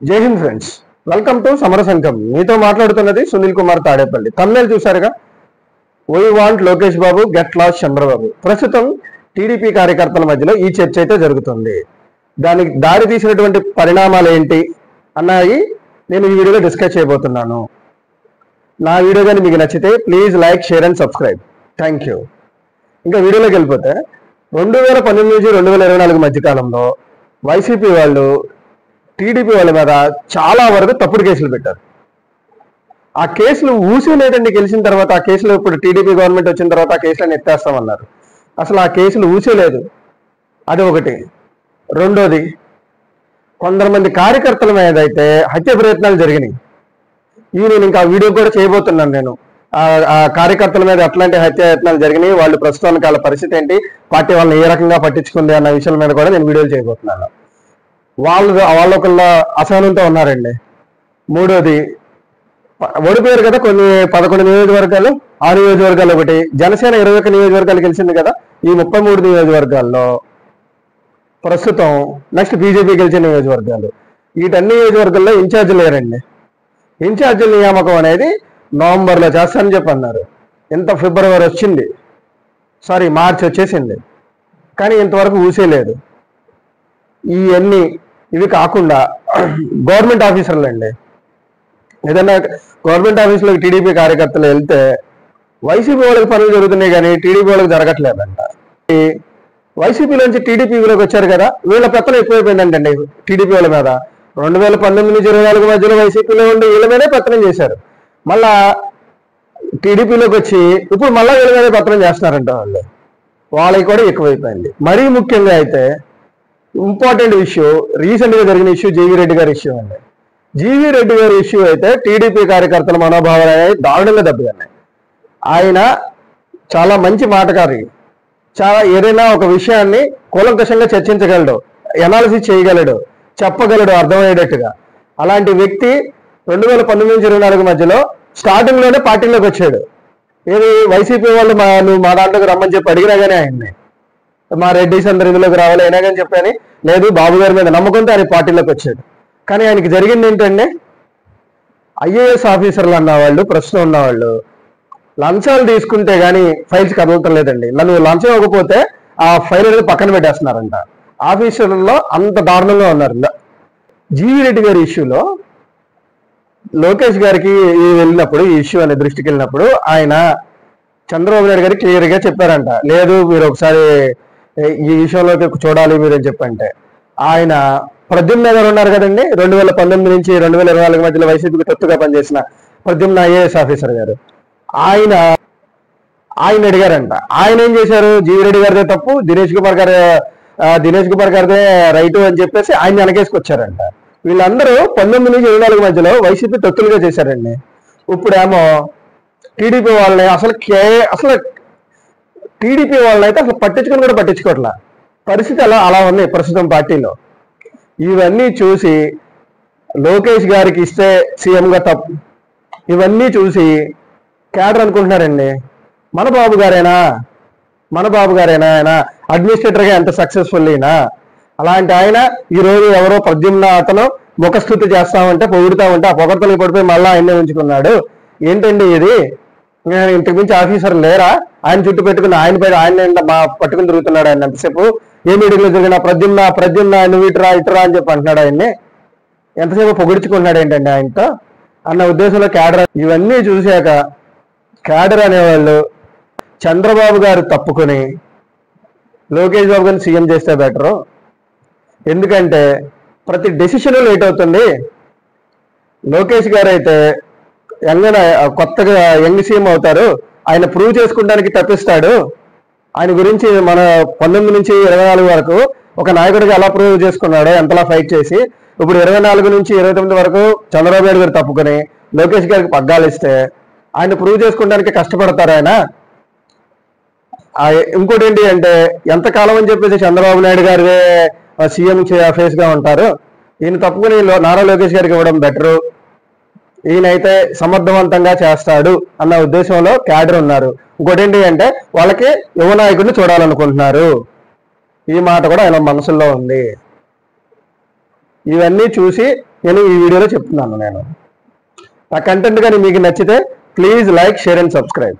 జై Hind friends, welcome to Samarasankam. మీతో మాట్లాడుతున్నది సునీల్ కుమార్ తాడేపల్లి. తమిళ చూసారుగా, why want Lokesh Babu get loss Chandrababu. ప్రస్తుతం టీడీపీ కార్యకర్తల మధ్యలో ఈ చర్చ అయితే జరుగుతుంది. దానికి దారి తీసినటువంటి పరిణామాలు ఏంటి అన్నాయి నేను ఈ వీడియోలో డిస్కస్ చేయబోతున్నాను. నా వీడియో కానీ మీకు నచ్చితే please like, share and subscribe. Thank you. ఇంకా వీడియోలోకి వెళ్ళిపోతే 2019 నుంచి 2024 మధ్యకాలంలో వైసీపీ వాళ్ళు టీడీపీ వాళ్ళ మీద చాలా వరకు తప్పుడు కేసులు పెట్టారు. ఆ కేసులు ఊసేలేదండి. గెలిచిన తర్వాత ఆ కేసులు ఇప్పుడు టీడీపీ గవర్నమెంట్ వచ్చిన తర్వాత ఆ కేసులను ఎత్తేస్తామన్నారు. అసలు ఆ కేసులు ఊసేలేదు. అది ఒకటి. రెండోది, కొంతమంది కార్యకర్తల మీద అయితే హత్య ప్రయత్నాలు జరిగినాయి. ఇవి నేను ఇంకా వీడియో కూడా చేయబోతున్నాను. నేను ఆ కార్యకర్తల మీద ఎట్లాంటి హత్యాయత్నాలు జరిగినాయి, వాళ్ళు ప్రస్తుతానికి వాళ్ళ పరిస్థితి ఏంటి, పార్టీ వాళ్ళని ఏ రకంగా పట్టించుకుంది అన్న విషయాల మీద కూడా నేను వీడియోలు చేయబోతున్నాను. వాళ్ళొకళ్ళ అసహనంతో ఉన్నారండి. మూడోది, ఓడిపోయారు కదా కొన్ని 11 నియోజకవర్గాలు. ఆ నియోజకవర్గాలు ఒకటి, జనసేన 21 నియోజకవర్గాలు గెలిచింది కదా. ఈ 33 నియోజకవర్గాల్లో ప్రస్తుతం నెక్స్ట్ బీజేపీ గెలిచిన నియోజకవర్గాలు. వీటన్ని నియోజకవర్గాల్లో ఇన్ఛార్జీలు లేరండి. ఇన్ఛార్జీల నియామకం అనేది నవంబర్లో చేస్తానని చెప్పి అన్నారు. ఇంత ఫిబ్రవరి వచ్చింది, మార్చి వచ్చేసింది, కానీ ఇంతవరకు ఊసేలేదు. ఇవి కాకుండా గవర్నమెంట్ ఆఫీసర్లు అండి, ఏదైనా గవర్నమెంట్ ఆఫీసులోకి టీడీపీ కార్యకర్తలు వెళ్తే వైసీపీ వాళ్ళకి పనులు జరుగుతున్నాయి కానీ టీడీపీ వాళ్ళకి జరగట్లేదంట. వైసీపీలోంచి టీడీపీలోకి వచ్చారు కదా, వీళ్ళ పెత్తనం ఎక్కువైపోయిందంటండి టీడీపీ వాళ్ళ మీద. 2019 నుంచి 2024 మధ్యలో వైసీపీలో ఉండి వీళ్ళ మీదే పెత్తనం చేశారు. మళ్ళా టీడీపీలోకి వచ్చి ఇప్పుడు మళ్ళీ వీళ్ళ మీదే పెత్తనం చేస్తున్నారంట. వాళ్ళకి కూడా ఎక్కువైపోయింది. మరీ ముఖ్యంగా అయితే ఇంపార్టెంట్ ఇష్యూ, రీసెంట్గా జరిగిన ఇష్యూ జీవీ రెడ్డి గారి ఇష్యూ అండి. జీవీ రెడ్డి గారి ఇష్యూ అయితే టీడీపీ కార్యకర్తల మనోభావాలు అనేవి దారుణంగా దెబ్బతిన్నాయి. ఆయన చాలా మంచి మాటకారి, ఏదైనా ఒక విషయాన్ని కూలంకషంగా చర్చించగలడు, ఎనాలిసిస్ చేయగలడు, చెప్పగలడు అర్థమయ్యేటట్టుగా. అలాంటి వ్యక్తి 2019 నుంచి 2024 మధ్యలో స్టార్టింగ్లోనే పార్టీలోకి వచ్చాడు. ఏది వైసీపీ వాళ్ళు నువ్వు మా దాంట్లోకి రమ్మని చెప్పి అడిగినా కానీ ఆయన్ని, మా రెడ్డిస్ అందరు ఇందులోకి రావాలి అయినా కానీ చెప్పని లేదు, బాబు గారి మీద నమ్మకంతో ఆయన పార్టీలోకి వచ్చాడు. కానీ ఆయనకి జరిగింది ఏంటంటే, ఐఏఎస్ ఆఫీసర్లు అన్నవాళ్ళు, ప్రస్తుతం ఉన్నవాళ్ళు లంచాలు తీసుకుంటే కానీ ఫైల్స్ కదలటం లేదండి. నన్ను లంచం ఇవ్వకపోతే ఆ ఫైల్ అనేది పక్కన పెట్టేస్తున్నారంట. ఆఫీసర్లలో అంత దారుణంగా ఉన్నారు. జీవీ రెడ్డి గారి ఇష్యూలో లోకేష్ గారికి వెళ్ళినప్పుడు, ఈ ఇష్యూ అనే దృష్టికి వెళ్ళినప్పుడు ఆయన చంద్రబాబు నాయుడు గారికి క్లియర్గా చెప్పారంట, లేదు మీరు ఒకసారి ఈ విషయంలోకి చూడాలి మీరు అని చెప్పంటే, ఆయన ప్రద్యుమ్న గారు ఉన్నారు కదండి, 2019 నుంచి 2024 మధ్యలో వైసీపీకి తొత్తుగా పనిచేసిన ప్రద్యుమ్న ఐఏఎస్ ఆఫీసర్ గారు, ఆయన అడిగారంట. ఆయన ఏం చేశారు, జీవీ రెడ్డి గారిదే తప్పు, దినేష్ కుమార్ గారిదే రైటు అని చెప్పేసి ఆయన వెనకేసుకొచ్చారంట. వీళ్ళందరూ 19 నుంచి 24 మధ్యలో వైసీపీ తొత్తులుగా చేశారండి. ఇప్పుడేమో టీడీపీ వాళ్ళని అసలు టీడీపీ వాళ్ళని అయితే అసలు పట్టించుకోవట్లా. పరిస్థితి అలా ఉంది ప్రస్తుతం పార్టీలో. ఇవన్నీ చూసి లోకేష్ గారికి ఇస్తే సీఎంగా తప్పు, ఇవన్నీ చూసి క్యాడర్ అనుకుంటున్నారండి, మన బాబు గారేనా ఆయన అడ్మినిస్ట్రేటర్గా ఎంత సక్సెస్ఫుల్ అయినా, అలాంటి ఆయన ఈరోజు ఎవరో ప్రద్యుమ్న అతను ముఖస్థుతి చేస్తామంటే పొగుడుతామంటే ఆ పొగడ్తలకు పడిపోయి మళ్ళీ ఆయన్నే ఉంచుకున్నాడు. ఏంటండి ఇది, ఇంతకు మించి ఆఫీసర్ లేరా, ఆయన చుట్టూ పెట్టుకుని ఆయన పట్టుకుని తిరుగుతున్నాడు. ఆయన ఎంతసేపు ఏ మీటింగ్లో జరిగిన ప్రద్యుమ్న నువ్వు ఇటురా అని చెప్పి అంటున్నాడు. ఆయన్ని ఎంతసేపు పొగుడుచుకుంటున్నాడు ఏంటండి ఆయనతో అన్న ఉద్దేశంలో క్యాడర్. ఇవన్నీ చూశాక క్యాడర్ అనేవాళ్ళు చంద్రబాబు గారు తప్పుకొని లోకేష్ బాబు గారిని సీఎం చేస్తే బెటరు. ఎందుకంటే ప్రతి డెసిషన్ లేట్ అవుతుంది. లోకేష్ గారు అయితే కొత్తగా యంగ్ సీఎం అవుతారు, ఆయన ప్రూవ్ చేసుకోవడానికి తప్పిస్తాడు. ఆయన గురించి మన 19 నుంచి 24 వరకు ఒక నాయకుడిగా ఎలా ప్రూవ్ చేసుకున్నాడో, ఎంతలా ఫైట్ చేసి, ఇప్పుడు 24 నుంచి 29 వరకు చంద్రబాబు నాయుడు గారు తప్పుకొని లోకేష్ గారికి పగ్గాలు ఇస్తే ఆయన ప్రూవ్ చేసుకోవడానికి కష్టపడతారు ఆయన. ఇంకోటి ఏంటి అంటే, ఎంతకాలం అని చెప్పేసి చంద్రబాబు నాయుడు గారే సీఎం ఫేస్ గా ఉంటారు, ఈయన తప్పుకుని నారా లోకేష్ గారికి ఇవ్వడం బెటరు, ఈయనైతే సమర్థవంతంగా చేస్తాడు అన్న ఉద్దేశంలో క్యాడర్ ఉన్నారు. ఇంకోటి ఏంటి అంటే, వాళ్ళకి యువ నాయకుడిని చూడాలనుకుంటున్నారు. ఈ మాట కూడా ఆయన మనసులో ఉంది. ఇవన్నీ చూసి నేను ఈ వీడియోలో చెప్తున్నాను. నేను ఆ కంటెంట్ కానీ మీకు నచ్చితే please like, share and subscribe.